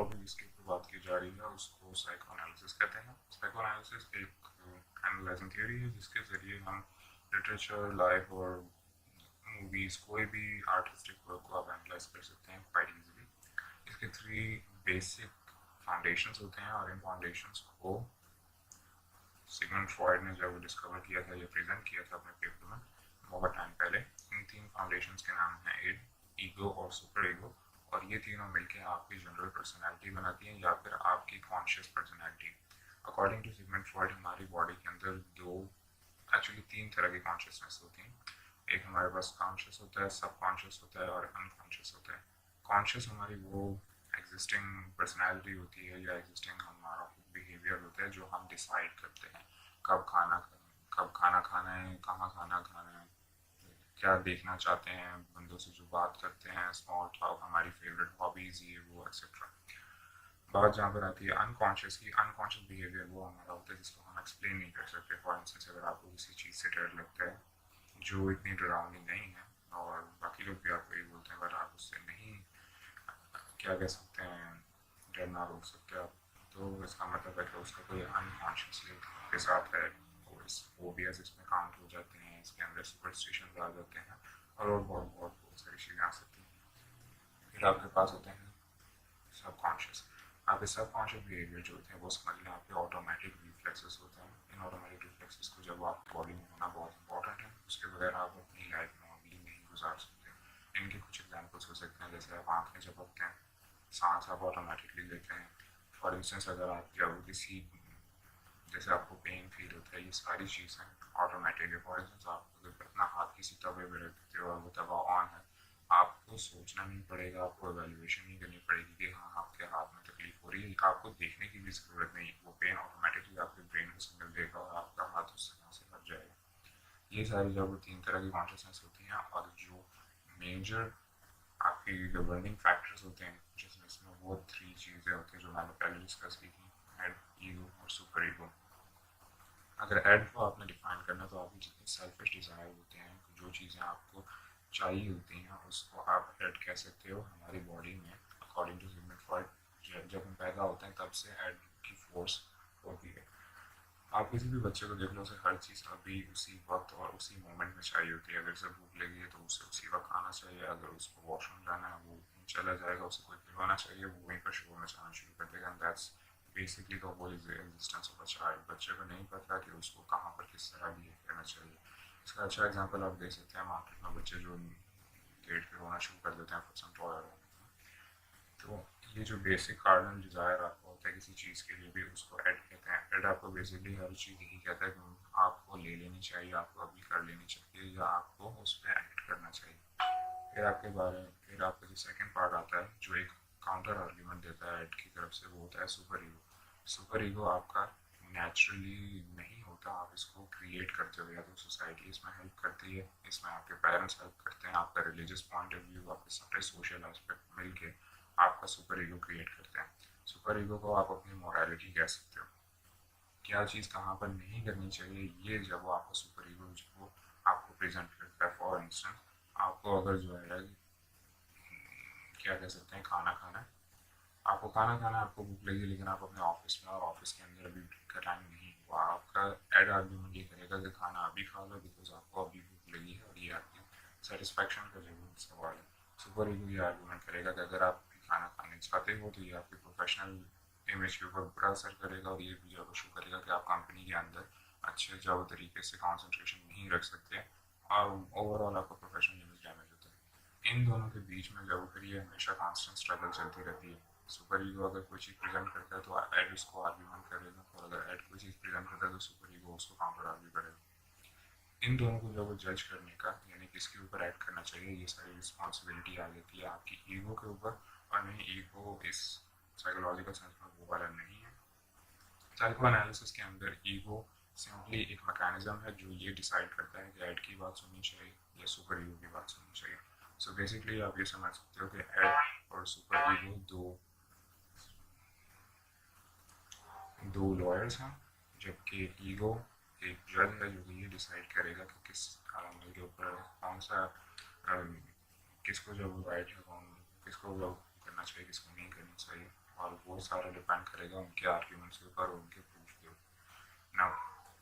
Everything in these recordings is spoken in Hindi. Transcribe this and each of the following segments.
टॉपिक जिसके ऊपर बात की जा रही है उसको साइकोएनालिसिस कहते हैं। साइकोएनालिसिस एक एनालाइजिंग थ्योरी है जिसके ज़रिए हम लिटरेचर, लाइफ और मूवीज़, कोई भी आर्टिस्टिक वर्क को आप एनालाइज कर सकते हैं क्वाइट इजीली। इसके 3 बेसिक फाउंडेशंस होते हैं और इन फाउंडेशंस को सिगमंड फ्रॉयड ने जब डिस्कवर किया था या प्रेजेंट किया था अपने पेपर में बहुत टाइम पहले, इन 3 फाउंडेशंस के नाम हैं इड, ईगो और सुपर ईगो। और ये तीनों मिलकर आपकी जनरल पर्सनैलिटी बनाती हैं या फिर आपकी conscious personality. According to Sigmund Freud हमारी बॉडी के अंदर एक्चुअली 3 तरह की कॉन्शियसनेस होती हैं। एक हमारे पास कॉन्शियस होता है, सब कॉन्शियस होता है और अनकॉन्शियस होता है। कॉन्शियस हमारी वो एग्जिस्टिंग पर्सनैलिटी होती है या एग्जिस्टिंग हमारा बिहेवियर होता है जो हम डिसाइड करते हैं कब खाना खाना है, कहाँ खाना खाना है, क्या देखना चाहते हैं, बंदों से जो बात करते हैं, स्मॉल टॉक, हमारी फेवरेट हॉबीज़, ये वो एक्सेट्रा। बात जहाँ पर आती है अनकॉन्शियस की, अनकॉन्शियस बिहेवियर वो हमारा होता है जिसको हम एक्सप्लेन नहीं कर सकते। फॉर इंस्टेंस अगर आपको किसी चीज़ से डर लगता है जो इतनी डरावनी नहीं है और बाकी लोग भी आपको ये बोलते हैं बट आप उससे नहीं, क्या कह सकते हैं, डर ना रोक सकते आप, तो इसका मतलब है कि उसका कोई अनकॉन्शियस लिंक के साथ है। फोबियाज इसमें काउंट हो जाते हैं, इसके अंदर सुपरस्टिशन आ जाते हैं और बहुत सारी चीज़ें आ सकती हैं। फिर आपके पास होते हैं सब कॉन्शियस। आपके सब कॉन्शियस बिहेवियर जो होते हैं वो समझ लें आपके ऑटोमेटिक रिफ्लेक्सेस होते हैं। इन ऑटोमेटिक रिफ्लेक्सेस को जब आपकी बॉडी में होना बहुत इंपॉर्टेंट है, उसके बगैर आप अपनी लाइफ नॉर्मली नहीं गुजार सकते। इनके कुछ एग्जाम्पल्स हो सकते हैं, जैसे आप आँखें झपकते हैं, सांस आप ऑटोमेटिकली लेते हैं। फॉर इंस्टेंस अगर आप जब किसी, जैसे आपको पेन फील होता है, ये सारी चीज़ें ऑटोमेटिक है। फॉर इंस्टेंस आप अगर अपना हाथ किसी तवे में रख देते हो और वो तवा ऑन है, आपको सोचना नहीं पड़ेगा, आपको एवेल्युएशन नहीं करनी पड़ेगी कि हाँ आपके हाथ में तकलीफ हो रही है, आपको देखने की भी ज़रूरत नहीं, वो पेन ऑटोमेटिकली आपके ब्रेन को सिग्नल देगा और आपका हाथ उस तरह से हट जाएगा। ये सारी जब 3 तरह की कॉन्शियसनेस होती हैं और जो मेजर आपकी गवर्निंग फैक्टर्स होते हैं जिसमें वो 3 चीज़ें होती हैं जो मैंने पहले डिस्कस की थी, एड, ईगो और सुपर ईगो। अगर एड को आपने डिफाइन करना तो आपकी जितनी सेल्फिश डिज़ायर होते हैं, जो चीज़ें आपको चाहिए होती हैं, उसको आप एड कह सकते हो। हमारी बॉडी में अकॉर्डिंग टू सिगमंड फ्रॉयड जब हम पैदा होते हैं तब से एड की फोर्स होती है। आप किसी भी बच्चे को देख लो, उसे हर चीज़ अभी उसी वक्त और उसी मोमेंट में चाहिए होती है। अगर उसे भूख लगी है तो उसे उसी वक्त खाना चाहिए, अगर उसको वॉशरूम जाना है वो चला जाएगा, उसे कोई खिलवाना चाहिए वो वहीं पर शोर मचाना शुरू कर देगा। And that's basically the whole existence of a child. बच्चे को नहीं पता कि उसको कहाँ पर किस तरह बिहेव करना चाहिए। इसका अच्छा एग्जाम्पल आप दे सकते हैं मार्केट में बच्चे जो गेट पे रोना शुरू कर देते हैं फॉर सम टॉय। तो ये जो बेसिक कार्डिनल डिज़ायर आपका होता है किसी चीज़ के लिए भी, उसको एड कहते हैं। एड आपको बेसिकली हर चीज़ यही कहता है कि आपको ले लेनी चाहिए, आपको अभी कर लेनी चाहिए या आपको उस पर एक्ट करना चाहिए। फिर आपका जो सेकंड पार्ट आता है जो एक काउंटर आर्ग्यूमेंट देता है एड की तरफ से, वो होता है सुपर ईगो। सुपर ईगो आपका नेचुरली नहीं होता, आप इसको क्रिएट करते हो। या तो सोसाइटी इसमें हेल्प करती है, इसमें आपके पेरेंट्स हेल्प करते हैं, आपका रिलीजियस पॉइंट ऑफ व्यू, आपके सारे सोशल एस्पेक्ट मिलके आपका सुपर ईगो क्रिएट करते हैं। सुपर ईगो को आप अपनी मोरालिटी कह सकते हो, क्या चीज़ कहाँ पर नहीं करनी चाहिए, ये जब वो आपका सुपर ईगो जो आपको प्रेजेंट करता है। फॉर इंस्टेंस आपको अगर जो है क्या कह सकते हैं, खाना खाना है, आपको खाना खाना, आपको भूख लगी लेकिन आप अपने ऑफिस में और ऑफिस के अंदर अभी का टाइम नहीं हुआ, आपका एड आर्ग्यूमेंट ये करेगा कि खाना अभी खा लो बिकॉज आपको अभी भूख लगी है और ये आपकी सेटिस्फैक्शन का जरूर सवाल है। सुपर ईगो ये आर्ग्यूमेंट करेगा कि अगर आप खाना खाने चाहते हो तो ये आपकी प्रोफेशनल इमेज के ऊपर बुरा असर करेगा और ये भी जब शो करेगा कि आप कंपनी के अंदर अच्छे जब तरीके से कॉन्सेंट्रेशन नहीं रख सकते और ओवरऑल आपका प्रोफेशनल इमेज डैमेज होता है। इन दोनों के बीच में जब फिर ये हमेशा कांस्टेंट स्ट्रगल चलती रहती है। सुपर ईगो अगर कोई चीज़ प्रेजेंट करता है तो एड उसको आर्ग्यूमेंट करेगा और अगर एड कोई चीज़ प्रेजेंट करता है तो सुपर ईगो उसको काउंटर आर्ग्यू करेगा। इन दोनों को जब जज करने का यानी किसके ऊपर ऐड करना चाहिए, ये सारी रिस्पॉन्सिबिलिटी आ जाती है आपकी ईगो के ऊपर। और नहीं, ईगो इस साइकोलॉजिकल सेंस में वो वाला नहीं है। साइको एनालिसिस के अंदर ईगो सिंपली एक मैकेनिज्म है जो ये डिसाइड करता है कि एड की बात सुननी चाहिए या सुपर ईगो की बात सुननी चाहिए। सो बेसिकली आप ये समझ सकते हो कि एड और सुपर ईगो दो लॉयर्स हैं, जबकि ईगो एक जज है जो ये डिसाइड करेगा कि किस के ऊपर कौन सा किसको जो राइट है, कौन किसको करना चाहिए, किसको नहीं करना चाहिए। और वो सारा डिपेंड करेगा उनके आर्ग्यूमेंट्स के ऊपर, उनके प्रूफ के ऊपर। नाउ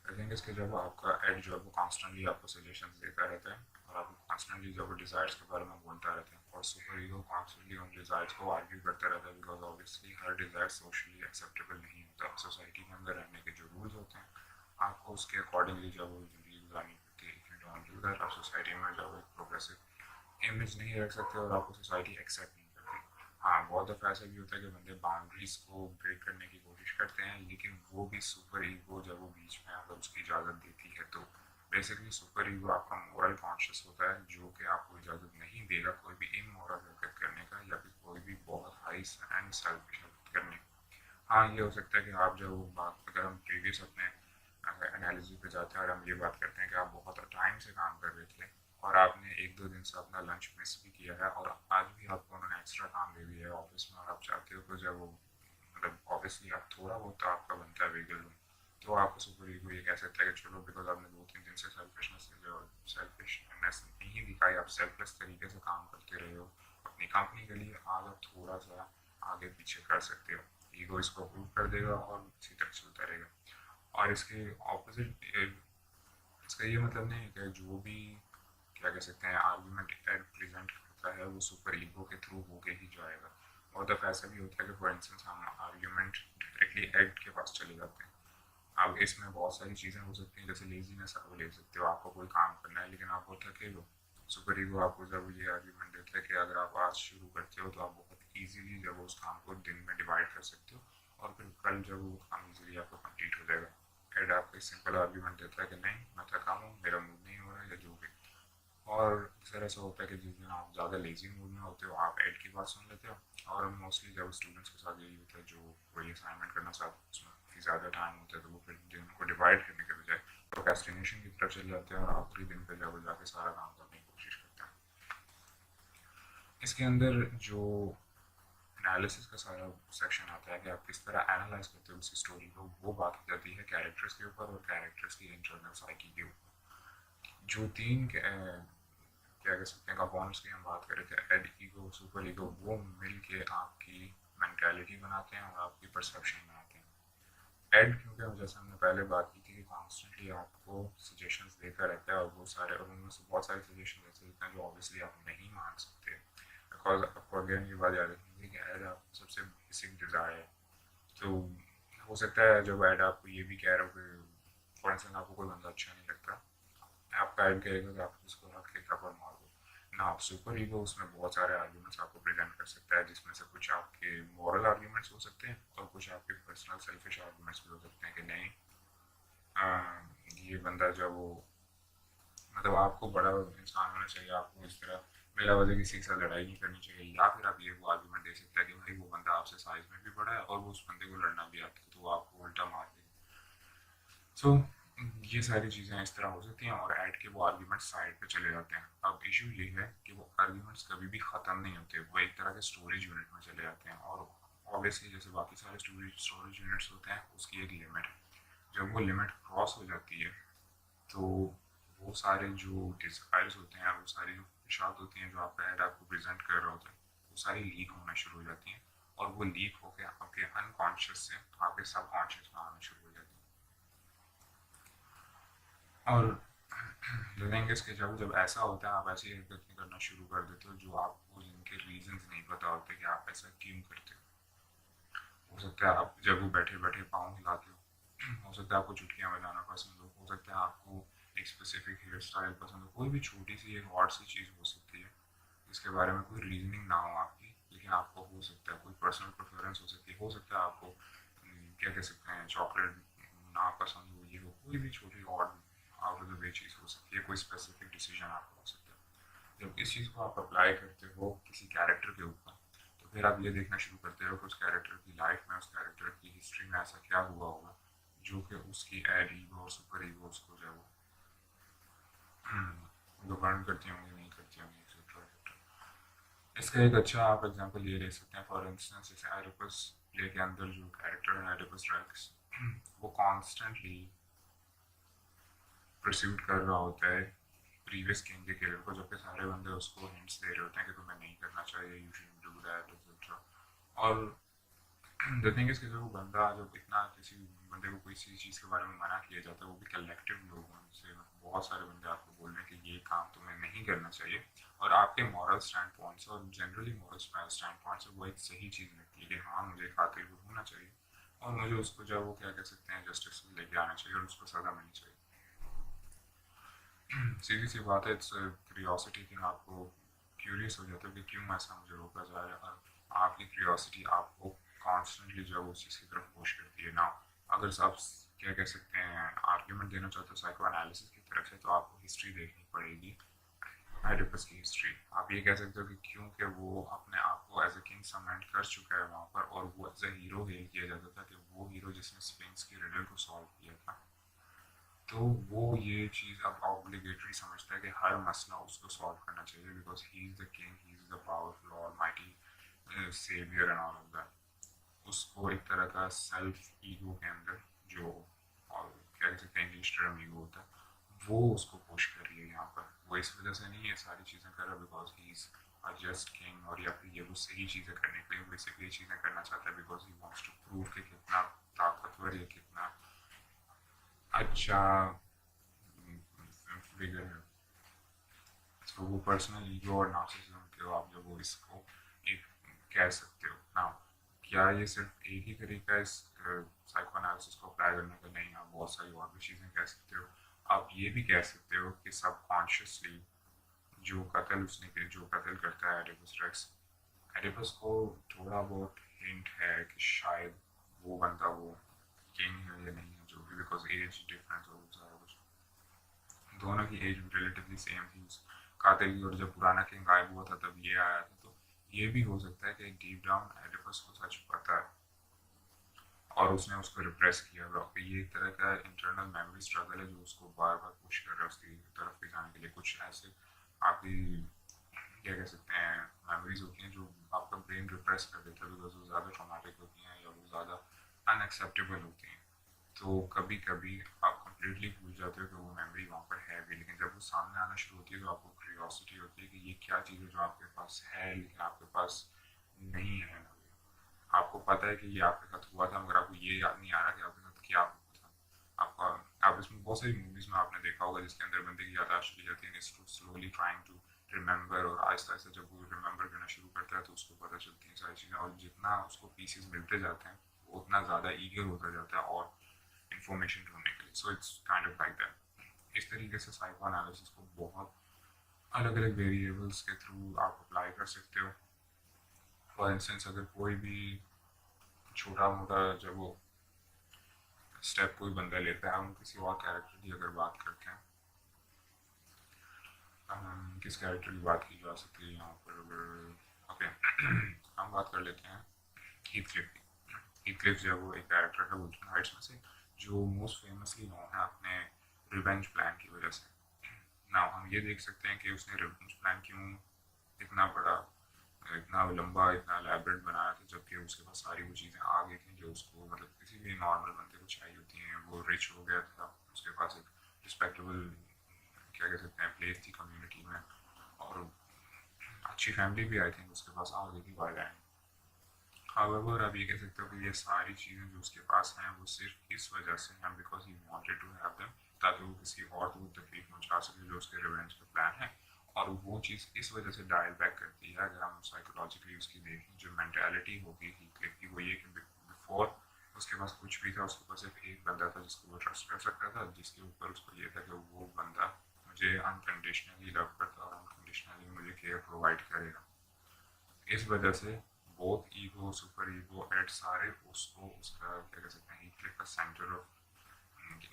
आई थिंक इसके जब आपका एड जो है वो कॉन्स्टेंटली आपको सजेशंस देता रहता है और आपको कॉन्स्टेंटली जब वो डिज़ायर्स के बारे में बोलता रहता है, और सुपर ईगो कॉन्स्टेंटली उन डिज़ायर्स को आर्ग्यू करता रहता है, because obviously her desire socially acceptable नहीं होता। सोसाइटी के अंदर रहने के जो रूल्स होते हैं आपको उसके अकॉर्डिंगली जब वो ज़िंदगी गुजारनी पड़ती है। If you don't do that, आप सोसाइटी में जब एक प्रोग्रेसिव इमेज नहीं रख सकते और आपको सोसाइटी एक्सेप्ट नहीं करती। हाँ, बहुत दफ़ा ऐसा भी होता है कि बंदे बाउंड्रीज को ब्रेक करने की कोशिश करते हैं, लेकिन वो भी सुपर ईगो जब वो बीच में अगर उसकी इजाज़त देती है तो बेसिकली सुपर ईगो आपका मोरल कॉन्शियस होता है, जो कि आपको इजाज़त नहीं देगा कोई भी इमोरल हरकत करने का या फिर कोई भी बहुत हाई एंड सेल्फिश हरकत करने का। हाँ, ये हो सकता है कि आप जब बात, अगर हम प्रीवियस अपने एनालिसिस पे जाते हैं और हम ये बात करते हैं कि आप बहुत टाइम से काम कर रहे थे और आपने 1-2 दिन से अपना लंच मिस भी किया है और आज भी आपको उन्होंने एक्स्ट्रा काम दे दिया है ऑफिस में, और आप चाहते हो तो जब वो मतलब ऑब्वियसली आप थोड़ा बहुत तो आपका बनता है वेगल रूम, तो आपको सुपर ईगो ये कह सकता है कि चलो बिकॉज आपने 2-3 दिन से सेल्फिशनेस नहीं दिखाई, आप सेल्फलेस तरीके से काम करते रहे हो अपनी कंपनी के लिए, आज आप थोड़ा सा आगे पीछे कर सकते हो। ईगो इसको अप्रूव कर देगा और इसी तरह चलता रहेगा। और इसके ऑपोजिट, इसका ये मतलब नहीं है कि जो भी क्या कह सकते हैं आर्ग्यूमेंट एड प्रेजेंट करता है वो सुपर ईगो के थ्रू होके ही जाएगा। और दफ़ा ऐसा भी होता है कि फॉर इंस्टेंस हम आर्ग्यूमेंट डायरेक्टली एड के पास चले जाते हैं। अब इसमें बहुत सारी चीज़ें हो सकती हैं, जैसे लेजीनेस आप ले सकते हो, आपको कोई काम करना है लेकिन आप बहुत थके हो, सुपर ईगो आपको जब ये आर्ग्यूमेंट देता है कि अगर आप आज शुरू करते हो तो आप बहुत ईजीली जब उस काम को दिन में डिवाइड कर सकते हो और फिर कल जब वो काम ईजीली आपको कंप्लीट हो जाएगा। एड आपको सिंपल आर्ग्यूमेंट देता है कि नहीं मैं थका हूँ, मेरा मूड नहीं हो रहा है या जो भी। और अक्सर ऐसा होता है कि जिस दिन आप ज़्यादा लेजी मूड में होते हो आप एड की बात सुन लेते हो, और मोस्टली जब स्टूडेंट्स के साथ यही होता है जो कोई असाइनमेंट करना चाहते हैं उसमें काफ़ी ज़्यादा टाइम होता है, तो वो फिर दिन को डिवाइड करने के बजाय प्रोक्रेस्टिनेशन की तरफ चले जाते हैं और आखिरी दिन पे जब जाके सारा काम करने की कोशिश करते हैं। इसके अंदर जो एनालिसिस का सारा सेक्शन आता है कि आप किस तरह एनालाइज करते हो उसी स्टोरी को, वो बात हो जाती है कैरेक्टर्स के ऊपर और कैरेक्टर्स की इंटरनल साइकी के ऊपर। जो तीन क्या कह सकते हैं कंपाउंड्स की हम बात कर रहे थे, एड ईगो सुपर ईगो, वो मिल के आपकी मेंटालिटी बनाते हैं और आपकी परसेप्शन बनाते हैं। एड क्योंकि जैसे हमने पहले बात की थी कि कॉन्स्टेंटली आपको सजेशंस देता रहता है और वो सारे, और उनमें से बहुत सारे सजेशन ऐसे होते हैं जो ऑब्वियसली आप नहीं मान सकते, बिकॉज आपको अगेन ये बात याद रखनी है कि एड आपको सबसे बेसिक डिज़ायर है। तो हो सकता है जब एड आपको ये भी कह रहा हो कि फॉर इंस्टेंस आपको कोई बंदा अच्छा नहीं लगता, आपका एड करेगा कि आप उसको रख के थप्पड़ मार दो ना। आप सुपर ईगो उसमें बहुत सारे आर्ग्यूमेंट्स आपको प्रेजेंट कर सकता है, जिसमें से कुछ आपके मॉरल आर्ग्यूमेंट्स हो सकते हैं और कुछ आपके पर्सनल सेल्फिश आर्ग्यूमेंट्स भी हो सकते हैं कि नहीं ये बंदा जब वो मतलब आपको बड़ा इंसान होना चाहिए, आपको इस तरह बिला वजह किसी के साथ लड़ाई नहीं करनी चाहिए, या फिर आप ये वो आर्ग्यूमेंट दे सकते हैं कि भाई वो बंदा आपसे साइज में भी बड़ा है और वो उस बंदे को लड़ना भी आता है तो वो आपको उल्टा मार देगा। सो ये सारी चीज़ें इस तरह हो सकती हैं और ऐड के वो आर्ग्यूमेंट्स साइड पे चले जाते हैं। अब इशू ये है कि वो आर्ग्यूमेंट्स कभी भी ख़त्म नहीं होते, वो एक तरह के स्टोरेज यूनिट में चले जाते हैं और ऑब्वियसली जैसे बाकी सारे स्टोरेज यूनिट्स होते हैं उसकी एक लिमिट है, जब वो लिमिट क्रॉस हो जाती है तो वो सारे जो डिज़ायर्स होते हैं, वो सारी जो ख्वाहिशात होती हैं जो आपका ऐड आपको प्रेजेंट कर रहा होता है, वो सारी लीक होना शुरू हो जाती हैं और वो लीक होकर आपके अनकॉन्शियस से आपके सबकॉन्शियस में आना शुरू हो जाती है। और लिविंग के जब ऐसा होता है आप ऐसी हरकतें करना शुरू कर देते हो जो आपको जिनके रीजंस नहीं पता होते कि आप ऐसा क्यों करते हो सकता है आप जब वो बैठे बैठे पाँव हिलाते हो सकता है आपको चुटकियाँ बजाना पसंद हो सकता है आपको एक स्पेसिफिक हेयर स्टाइल पसंद हो, कोई भी छोटी सी एक ऑड सी चीज़ हो सकती है जिसके बारे में कोई रीजनिंग ना हो आपकी, लेकिन आपको हो सकता है कोई पर्सनल प्रेफरेंस हो सकता है आपको क्या कह सकते हैं चॉकलेट ना पसंद हो, ये हो कोई भी छोटी odd out of the way चीज़ हो सकती है, कोई स्पेसिफिक डिसीजन आपका हो सकता है। जब इस चीज़ को आप अप्लाई करते हो किसी कैरेक्टर के ऊपर तो फिर आप ये देखना शुरू करते हो कि उस कैरेक्टर की लाइफ में, उस कैरेक्टर की हिस्ट्री में ऐसा क्या हुआ होगा जो कि उसकी एड ईगो और सुपर ईगो उसको जो है वो गवर्न करती होंगी नहीं करती होंगी एक्सेट्रा। इसका एक अच्छा आप एग्जांपल ये ले सकते हैं, फॉर इंस्टेंस जैसे एडिपस प्ले के अंदर जो कैरेक्टर है एडिपस रेक्स, वो कॉन्स्टेंटली परस्यूट कर रहा होता है प्रीवियस किंग के किलर को, जबकि सारे बंदे उसको हिंट्स दे रहे होते हैं कि तुम्हें नहीं करना चाहिए, you should do that etcetera. और द थिंग इज कि जो बंदा जब इतना किसी बंदे को कोई चीज़ के बारे में मना किया जाता है, वो भी कलेक्टिव लोगों से, बहुत सारे बंदे आपको बोल रहे हैं कि ये काम तुम्हें नहीं करना चाहिए, और आपके मॉरल स्टैंड पॉइंट से और जनरली मॉरल स्टैंड पॉइंट से वो एक सही चीज़ लगती है कि हाँ मुझे कातिल को होना चाहिए और मुझे उसको जब वो क्या कह सकते हैं जस्टिस लेके आना चाहिए और उसको सज़ा मिलनी चाहिए। सीधी सी बात है, इट्स क्यूरियोसिटी थिंग, आपको क्यूरियस हो जाते हो कि क्यों ऐसा मुझे रोका जा रहा है, और आपकी क्यूरियोसिटी आपको कॉन्स्टेंटली जो है उस चीज़ की तरफ पुश करती है ना। अगर आप क्या कह सकते हैं आर्ग्यूमेंट देना चाहते हो साइको एनालिसिस की तरफ से, तो आपको हिस्ट्री देखनी पड़ेगी, एडिपस की हिस्ट्री। आप ये कह सकते हो कि क्योंकि वो अपने आप को एज ए किंग सबमिट कर चुका है वहाँ पर, और वो एज ए हीरो हेल किया जाता था कि वो हीरो जिसने स्पिंक्स की रिडल को सॉल्व किया था, तो वो ये चीज़ अब ऑब्लिगेटरी समझता है कि हर मसला उसको सॉल्व करना चाहिए, because he is the king, he is the powerful almighty saviour and all of that. उसको एक तरह का सेल्फ ईगो के अंदर जो, और क्या कह सकते हैं इंग्लिश टर्म ईगो होता है, वो उसको पुश कर रही है यहाँ पर। वो इस वजह से नहीं ये सारी चीज़ें कर रहा because he is a just king, और या फिर ये वो सही चीज़ें करने के लिए बेसिकली चीज़ें करना चाहता है because he wants to prove कि कितना ताकतवर या कितना अच्छा फिगर है। तो वो पर्सनल ईगो और नार्सिसिज्म के आप जब वो इसको एक कह सकते हो ना। क्या ये सिर्फ एक ही तरीका है इस साइकोएनालिसिस को अप्लाई करने का? नहीं, आप बहुत सारी और भी चीज़ें कह सकते हो। आप ये भी कह सकते हो कि सबकॉन्शियसली जो कत्ल करता है एडिपस रेक्स, एडिपस को थोड़ा बहुत हिंट है कि शायद वो बंदा वो किंग है या नहीं है, जो भी, बिकॉज एज डिफरेंस और सारा कुछ, दोनों की एज रिलेटिवली सेम थी कातिल की, और जब पुराना किंग गायब हुआ था तब ये आया था, तो ये भी हो सकता है कि डीप डाउन एडिपस को सच पता है और उसने उसको रिप्रेस किया। ये एक तरह का इंटरनल मेमोरी स्ट्रगल है जो उसको बार बार पुश कर रहा है उसकी तरफ ले जाने के लिए। कुछ ऐसे आपकी क्या कह सकते हैं मेमोरीज होती हैं जो आपका ब्रेन रिप्रेस कर देता है बिकॉज वो ज़्यादा ट्रॉमेटिक होती हैं या वो ज़्यादा अनएक्सेप्टेबल होती हैं। तो कभी कभी आप कंप्लीटली भूल जाते हो कि वो मेमोरी वहाँ पर है भी, लेकिन जब वो सामने आना शुरू होती है तो आपको क्यूरियोसिटी होती है कि ये क्या चीज़ है जो आपके पास है लेकिन आपके पास नहीं है। आपको पता है कि ये आपके साथ हुआ था मगर आपको ये याद नहीं आ रहा कि आपके साथ क्या हुआ था। आपका आप इसमें बहुत सारी मूवीज में आपने देखा होगा जिसके अंदर बंदे की यादाश्त चली जाती है, स्लोली ट्राइंग टू रिमेंबर, और आहिस्ता आहिस्ता जब वो रिमेंबर करना शुरू करता है तो उसको पता चलती हैं सारी चीज़ें, और जितना उसको पीसेस मिलते जाते हैं वो उतना ज़्यादा ईगर होता जाता है और इंफॉर्मेशन ढूंढने के लिए। So it's kind of like that. इस तरीके से साइको एनालिसिस को बहुत अलग अलग वेरिएबल्स के थ्रू आप अप्लाई कर सकते हो। फॉर इंस्टेंस अगर कोई भी छोटा मोटा जब वो स्टेप कोई बंदा लेता है, हम किसी और कैरेक्टर की अगर बात करते हैं, किस कैरेक्टर की बात की जा सकती है यहाँ पर अगर ओके हम बात कर लेते हैं हीथक्लिफ की। हीथक्लिफ जो है वो एक कैरेक्टर है वुल्टन हाइट्स में से जो मोस्ट फेमसली नोन है अपने रिवेंज प्लान की वजह से। ना हम ये देख सकते हैं कि उसने रिवेंज प्लान क्यों इतना बड़ा, इतना लंबा, इतना एलैबोरेट बनाया था, जबकि उसके पास सारी वो चीज़ें आ गई थी जो उसको मतलब किसी भी नॉर्मल बंदे को चाहिए होती हैं। वो रिच हो गया था, उसके पास एक रिस्पेक्टेबल क्या कह सकते हैं प्लेस थी कम्युनिटी में, और अच्छी फैमिली भी आई थिंक उसके पास आ गई थी बाय टाइम। हाउएवर आप ये कह सकते हो कि ये सारी चीज़ें जो उसके पास हैं वो सिर्फ इस वजह से हैं because he wanted to have them, ताकि वो किसी और को तकलीफ पहुंचा सके जो उसके रिवेंज का प्लान है। और वो चीज़ इस वजह से डायल बैक करती है, अगर हम साइकोलॉजिकली उसकी देखें जो मैंटेलिटी होगी हीथक्लिफ की, वो ये कि बिफोर उसके पास कुछ भी था, उसके पास सिर्फ एक बंदा था जिसको वो ट्रस्ट कर सकता था, जिसके ऊपर उसको ये था कि वो बंदा मुझे अनकंडीशनली लव करता और अनकंडीशनली मुझे केयर प्रोवाइड करेगा। इस वजह से बोथ ईगो सुपर ईगो एट सारे उसको उसका क्या कह सकते हैं हीथक्लिफ का सेंटर ऑफ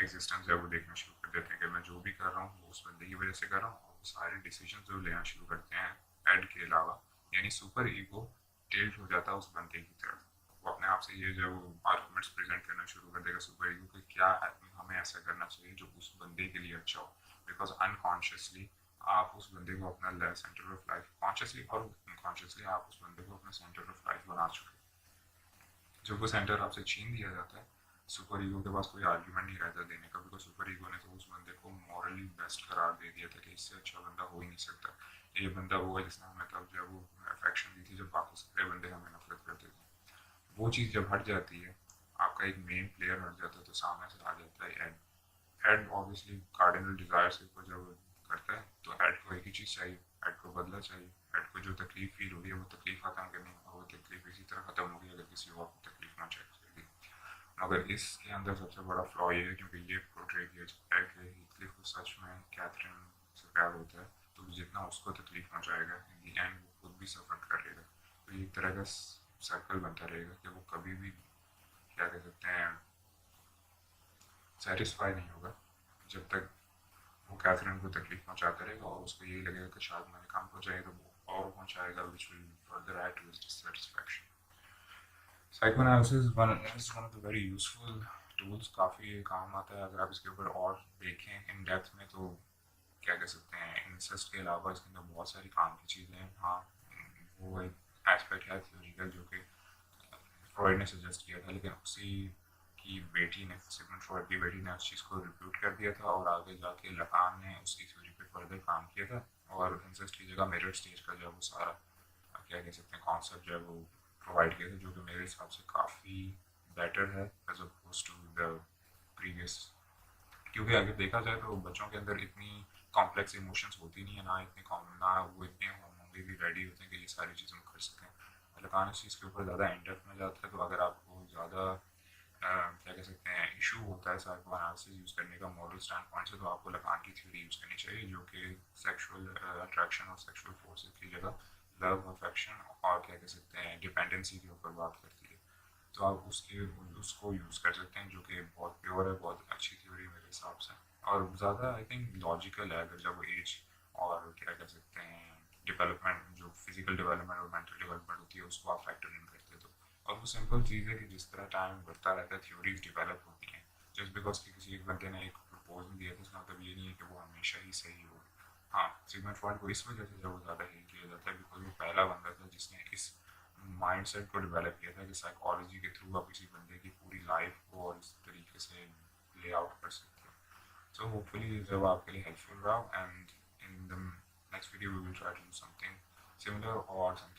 एग्जिस्टेंस है वो देखना शुरू कर देते हैं कि मैं जो भी कर रहा हूँ वो उस बंदे की वजह से कर रहा हूँ, और वो सारे डिसीजन जो लेना शुरू करते हैं एड के अलावा, यानी सुपर ईगो टिल्ट हो जाता है उस बंदे की तरफ। वो अपने आप से ये जब आर्गूमेंट्स प्रेजेंट करना शुरू कर देगा सुपर ईगो कि क्या हमें ऐसा करना चाहिए जो उस बंदे के लिए अच्छा हो, बिकॉज अनकॉन्शियसली आप उस बंदे को अपना सेंटर ऑफ लाइफ, कॉन्शियसली और अनकॉन्शियसली आप उस बंदे को अपना सेंटर ऑफ लाइफ बना चुके हैं। जब वो सेंटर आपसे छीन दिया जाता है, सुपर ईगो के पास कोई आर्ग्यूमेंट नहीं रहता देने का, बिकॉज सुपर ईगो ने तो उस बंदे को मॉरली बेस्ट करार दे दिया था कि इससे अच्छा बंदा हो ही नहीं सकता। ये बंदा वो है जिसने हमें तब जब वो अफेक्शन दी थी जब बाकी सारे बंदे हमें नफरत करते थे। वो चीज़ जब हट जाती है, आपका एक मेन प्लेयर हट जाता है, तो सामने से आ जाता है head. Head obviously cardinal desire से ऊपर जब करता है तो हेड को एक ही चीज़ चाहिए, हेड को बदला चाहिए। हेड को जो तकलीफ फील हो रही है वो तकलीफ खत्म करनी है, और वो तकलीफ इसी तरह खत्म होगी अगर किसी और को तकलीफ ना चाहिए। मगर इसके अंदर सबसे बड़ा फ्लॉ ये है, क्योंकि ये पोर्ट्रे किया जाता है कि हीथक्लिफ को सच में कैथरीन से प्यार होता है, तो जितना उसको तकलीफ पहुँचाएगा इन दी एंड वो खुद भी सफ़र करेगा। तो ये एक तरह का सर्कल बनता रहेगा कि वो कभी भी क्या कह सकते हैं सेटिस्फाई नहीं होगा जब तक वो कैथरीन को तकलीफ पहुँचाता रहेगा, और उसको यही लगेगा कि शायद मैंने कम पहुँचाई तो वो और पहुँचाएगा, which will further add to his dissatisfaction. Psychoanalysis is one of the very useful tools, काफ़ी काम आता है अगर आप इसके ऊपर और देखें इन डेप्थ में। तो क्या कह सकते हैं, इंसेस्ट के अलावा इसके अंदर बहुत सारी काम की चीज़ें हैं। हाँ, वो एक एस्पेक्ट है थ्योरिकल जो कि फ्रॉइड ने सजेस्ट किया था, लेकिन उसी की बेटी ने, सिगमंड फ्रॉइड की बेटी ने उस चीज़ को रिप्यूट कर दिया था, और आगे जाके लकान ने उसकी थ्योरी पे फर्दर काम किया था, और इंसेस्ट की जगह मिरर स्टेज का जो वो सारा क्या कह सकते हैं कॉन्सेप्ट जो है वो प्रोवाइड किया था, जो कि मेरे हिसाब से काफ़ी बेटर है as oppose to the previous. क्योंकि अगर देखा जाए तो बच्चों के अंदर इतनी कॉम्प्लेक्स इमोशंस होती नहीं है, ना इतने ना वो इतने होंगे भी रेडी होते हैं कि ये सारी चीज़ें कर सकें। लकान इस चीज़ के ऊपर ज़्यादा इंडेप्थ में जाता है, तो अगर आपको ज़्यादा क्या कह सकते हैं इशू होता है साइको एनालिसिस यूज़ करने का मॉरल स्टैंड पॉइंट से, तो आपको लकान की थ्योरी यूज़ करनी चाहिए, जो कि सेक्सुअल अट्रैक्शन और सेक्सुअल फोर्सेस की जगह लव, अफेक्शन और क्या कह सकते हैं डिपेंडेंसी के ऊपर बात करती है। तो आप उसको यूज़ कर सकते हैं, जो कि बहुत प्योर है, बहुत अच्छी थ्योरी मेरे हिसाब से, और ज़्यादा आई थिंक लॉजिकल है। अगर जब एज और क्या कह सकते हैं डेवलपमेंट, जो फिजिकल डेवलपमेंट और मेंटल डेवलपमेंट होती है, उसको आप फैक्टर इन करते हो, और वो सिंपल चीज़ है कि जिस तरह टाइम बढ़ता रहता है थ्योरीज डिवेलप होती हैं। जस्ट बिकॉज कि किसी एक बंदे ने एक प्रपोजल दिया था, इसका मतलब ये नहीं है कि वो हमेशा ही सही हो। हाँ, सिगमंड फ्रॉइड को इस वजह से जब वो ज़्यादा हेट किया जाता है बिकॉज वो पहला बंदा था जिसने इस माइंडसेट को डेवलप किया था कि साइकोलॉजी के थ्रू आप किसी बंदे की पूरी लाइफ को और इस तरीके से ले आउट कर सकते हो। सो होपफुली जब आपके लिए हेल्पफुल रहा, and in the next video we will try to do something similar or something